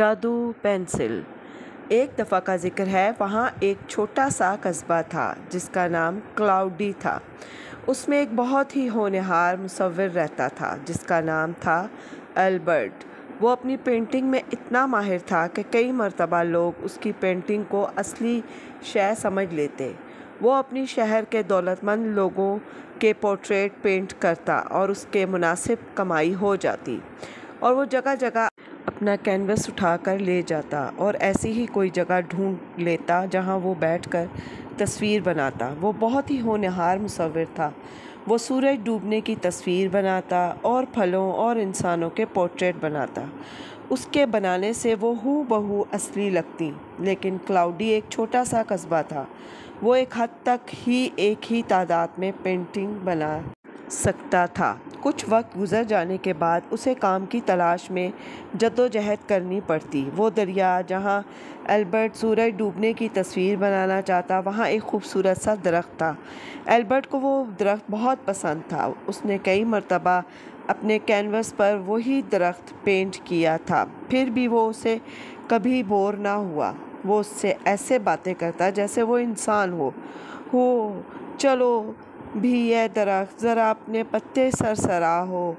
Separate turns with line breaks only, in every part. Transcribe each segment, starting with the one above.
जादू पेंसिल। एक दफ़ा का ज़िक्र है, वहाँ एक छोटा सा कस्बा था जिसका नाम क्लाउडी था। उसमें एक बहुत ही होनहार मुसव्विर रहता था जिसका नाम था एल्बर्ट। वो अपनी पेंटिंग में इतना माहिर था कि कई मर्तबा लोग उसकी पेंटिंग को असली शय समझ लेते। वो अपनी शहर के दौलतमंद लोगों के पोर्ट्रेट पेंट करता और उसके मुनासिब कमाई हो जाती, और वो जगह जगह अपना कैनवस उठाकर ले जाता और ऐसी ही कोई जगह ढूंढ लेता जहां वो बैठकर तस्वीर बनाता। वो बहुत ही होनहार मुसव्विर था। वो सूरज डूबने की तस्वीर बनाता और फलों और इंसानों के पोर्ट्रेट बनाता। उसके बनाने से वो हूबहू असली लगती। लेकिन क्लाउडी एक छोटा सा कस्बा था। वो एक हद तक ही एक ही तादाद में पेंटिंग बना सकता था। कुछ वक्त गुजर जाने के बाद उसे काम की तलाश में जद्दोजहद करनी पड़ती। वो दरिया जहाँ एल्बर्ट सूरज डूबने की तस्वीर बनाना चाहता, वहाँ एक खूबसूरत सा दरख्त था। एल्बर्ट को वो दरख्त बहुत पसंद था। उसने कई मर्तबा अपने कैनवस पर वही दरख्त पेंट किया था, फिर भी वो उसे कभी बोर ना हुआ। वो उससे ऐसे बातें करता जैसे वो इंसान हो चलो भी यह दरख्त ज़रा अपने पत्ते सरसरा हो।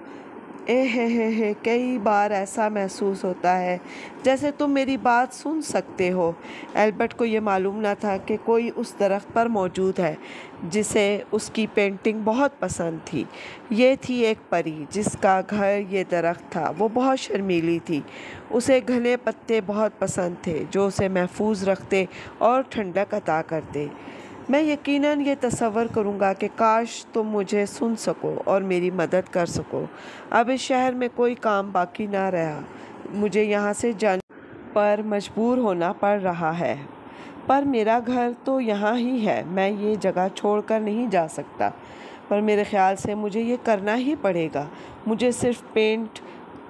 हे कई बार ऐसा महसूस होता है जैसे तुम मेरी बात सुन सकते हो। एल्बर्ट को ये मालूम ना था कि कोई उस दरख्त पर मौजूद है जिसे उसकी पेंटिंग बहुत पसंद थी। ये थी एक परी जिसका घर ये दरख्त था। वो बहुत शर्मीली थी। उसे घने पत्ते बहुत पसंद थे जो उसे महफूज रखते और ठंडक अता करते। मैं यकीनन ये तसव्वुर करूँगा कि काश तुम मुझे सुन सको और मेरी मदद कर सको। अब इस शहर में कोई काम बाकी ना रहा। मुझे यहाँ से जाने पर मजबूर होना पड़ रहा है, पर मेरा घर तो यहाँ ही है। मैं ये जगह छोड़कर नहीं जा सकता, पर मेरे ख्याल से मुझे ये करना ही पड़ेगा। मुझे सिर्फ पेंट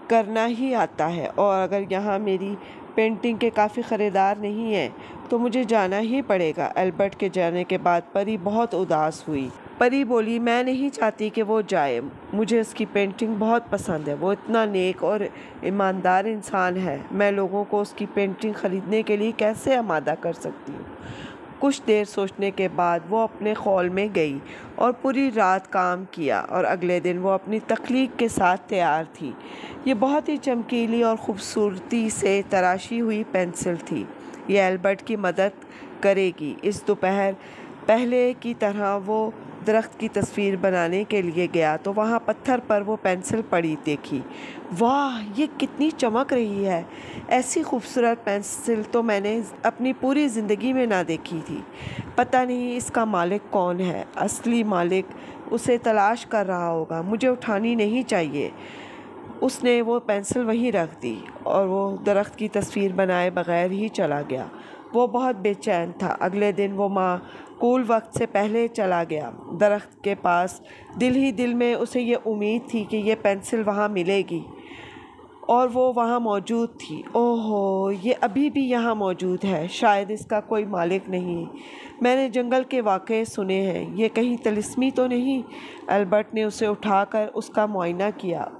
करना ही आता है, और अगर यहाँ मेरी पेंटिंग के काफ़ी ख़रीदार नहीं हैं तो मुझे जाना ही पड़ेगा। एल्बर्ट के जाने के बाद परी बहुत उदास हुई। परी बोली, मैं नहीं चाहती कि वो जाए। मुझे उसकी पेंटिंग बहुत पसंद है। वो इतना नेक और ईमानदार इंसान है। मैं लोगों को उसकी पेंटिंग ख़रीदने के लिए कैसे आमादा कर सकती हूँ। कुछ देर सोचने के बाद वो अपने खौल में गई और पूरी रात काम किया, और अगले दिन वो अपनी तख्लीक के साथ तैयार थी। ये बहुत ही चमकीली और ख़ूबसूरती से तराशी हुई पेंसिल थी। ये एल्बर्ट की मदद करेगी। इस दोपहर पहले की तरह वो दरख्त की तस्वीर बनाने के लिए गया तो वहाँ पत्थर पर वो पेंसिल पड़ी देखी। वाह, ये कितनी चमक रही है! ऐसी खूबसूरत पेंसिल तो मैंने अपनी पूरी ज़िंदगी में ना देखी थी। पता नहीं इसका मालिक कौन है। असली मालिक उसे तलाश कर रहा होगा। मुझे उठानी नहीं चाहिए। उसने वो पेंसिल वहीं रख दी और वो दरख्त की तस्वीर बनाए बगैर ही चला गया। वो बहुत बेचैन था। अगले दिन वो माकूल वक्त से पहले चला गया दरख्त के पास। दिल ही दिल में उसे ये उम्मीद थी कि ये पेंसिल वहाँ मिलेगी, और वो वहाँ मौजूद थी। ओहो, ये अभी भी यहाँ मौजूद है। शायद इसका कोई मालिक नहीं। मैंने जंगल के वाक़े सुने हैं, ये कहीं तिलिस्मी तो नहीं। एल्बर्ट ने उसे उठाकर उसका मुआयना किया।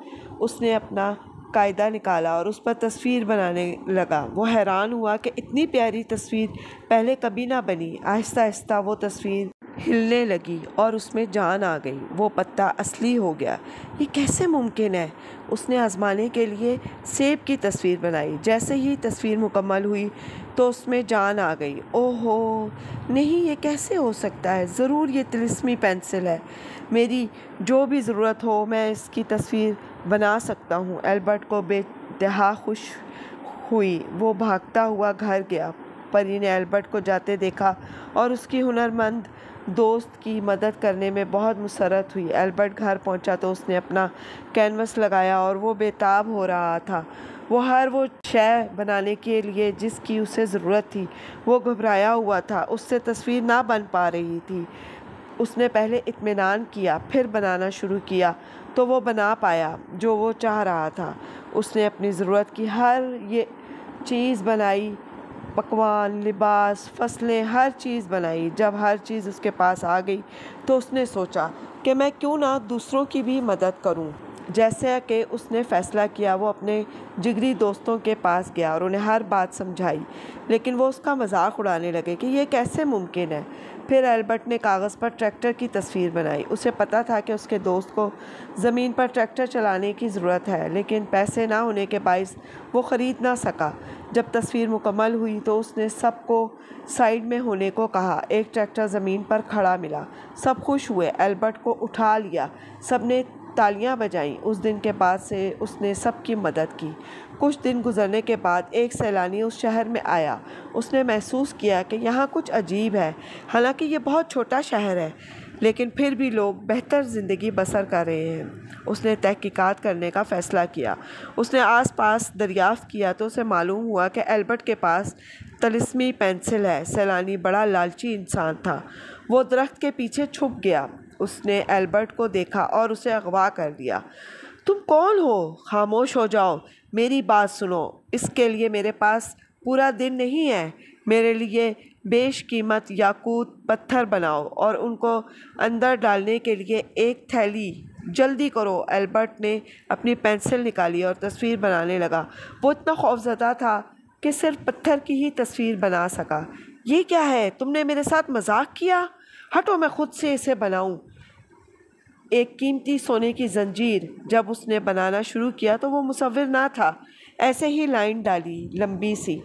उसने अपना कायदा निकाला और उस पर तस्वीर बनाने लगा। वो हैरान हुआ कि इतनी प्यारी तस्वीर पहले कभी ना बनी। आहिस्ता आहिस्ता वो तस्वीर हिलने लगी और उसमें जान आ गई। वो पत्ता असली हो गया। ये कैसे मुमकिन है? उसने आजमाने के लिए सेब की तस्वीर बनाई। जैसे ही तस्वीर मुकम्मल हुई तो उसमें जान आ गई। ओहो नहीं, ये कैसे हो सकता है? ज़रूर ये तिलिस्मी पेंसिल है। मेरी जो भी ज़रूरत हो मैं इसकी तस्वीर बना सकता हूँ। एल्बर्ट को बेतहा खुश हुई। वो भागता हुआ घर गया। परी ने एल्बर्ट को जाते देखा और उसकी हुनरमंद दोस्त की मदद करने में बहुत मुसर्रत हुई। एल्बर्ट घर पहुंचा तो उसने अपना कैनवस लगाया और वो बेताब हो रहा था। वो शय बनाने के लिए जिसकी उसे ज़रूरत थी वो घबराया हुआ था। उससे तस्वीर ना बन पा रही थी। उसने पहले इत्मीनान किया, फिर बनाना शुरू किया तो वो बना पाया जो वो चाह रहा था। उसने अपनी ज़रूरत की हर ये चीज़ बनाई। पकवान, लिबास, फसलें, हर चीज़ बनाई। जब हर चीज़ उसके पास आ गई तो उसने सोचा कि मैं क्यों ना दूसरों की भी मदद करूं। जैसे कि उसने फ़ैसला किया वो अपने जिगरी दोस्तों के पास गया और उन्हें हर बात समझाई, लेकिन वो उसका मजाक उड़ाने लगे कि ये कैसे मुमकिन है। फिर एल्बर्ट ने कागज़ पर ट्रैक्टर की तस्वीर बनाई। उसे पता था कि उसके दोस्त को ज़मीन पर ट्रैक्टर चलाने की ज़रूरत है, लेकिन पैसे ना होने के बाइस वो ख़रीद ना सका। जब तस्वीर मुकम्मल हुई तो उसने सबको साइड में होने को कहा। एक ट्रैक्टर ज़मीन पर खड़ा मिला। सब खुश हुए, एल्बर्ट को उठा लिया, सब ने तालियां बजाईं। उस दिन के बाद से उसने सबकी मदद की। कुछ दिन गुजरने के बाद एक सैलानी उस शहर में आया। उसने महसूस किया कि यहाँ कुछ अजीब है। हालांकि ये बहुत छोटा शहर है, लेकिन फिर भी लोग बेहतर ज़िंदगी बसर कर रहे हैं। उसने तहकीकात करने का फ़ैसला किया। उसने आसपास दरियाफ़्त किया तो उसे मालूम हुआ कि एल्बर्ट के पास तलिस्मी पेंसिल है। सैलानी बड़ा लालची इंसान था। वो दरख्त के पीछे छुप गया। उसने एल्बर्ट को देखा और उसे अगवा कर लिया। तुम कौन हो? खामोश हो जाओ, मेरी बात सुनो। इसके लिए मेरे पास पूरा दिन नहीं है। मेरे लिए बेशकीमत याकूत पत्थर बनाओ और उनको अंदर डालने के लिए एक थैली। जल्दी करो। एल्बर्ट ने अपनी पेंसिल निकाली और तस्वीर बनाने लगा। वो इतना खौफज़दा था कि सिर्फ पत्थर की ही तस्वीर बना सका। ये क्या है? तुमने मेरे साथ मजाक किया? हटो, मैं खुद से इसे बनाऊं। एक कीमती सोने की जंजीर। जब उसने बनाना शुरू किया तो वो मुसव्विर ना था। ऐसे ही लाइन डाली लंबी सी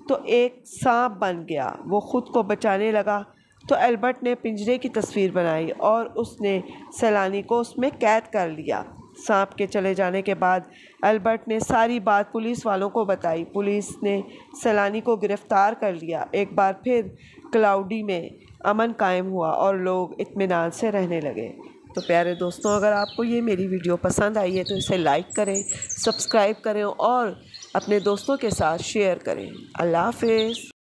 तो एक सांप बन गया। वो ख़ुद को बचाने लगा तो एल्बर्ट ने पिंजरे की तस्वीर बनाई और उसने सैलानी को उसमें कैद कर लिया। सांप के चले जाने के बाद एल्बर्ट ने सारी बात पुलिस वालों को बताई। पुलिस ने सैलानी को गिरफ़्तार कर लिया। एक बार फिर क्लाउडी में अमन कायम हुआ और लोग इत्मीनान से रहने लगे। तो प्यारे दोस्तों, अगर आपको ये मेरी वीडियो पसंद आई है तो इसे लाइक करें, सब्सक्राइब करें और अपने दोस्तों के साथ शेयर करें। अल्लाह हाफ़िज़।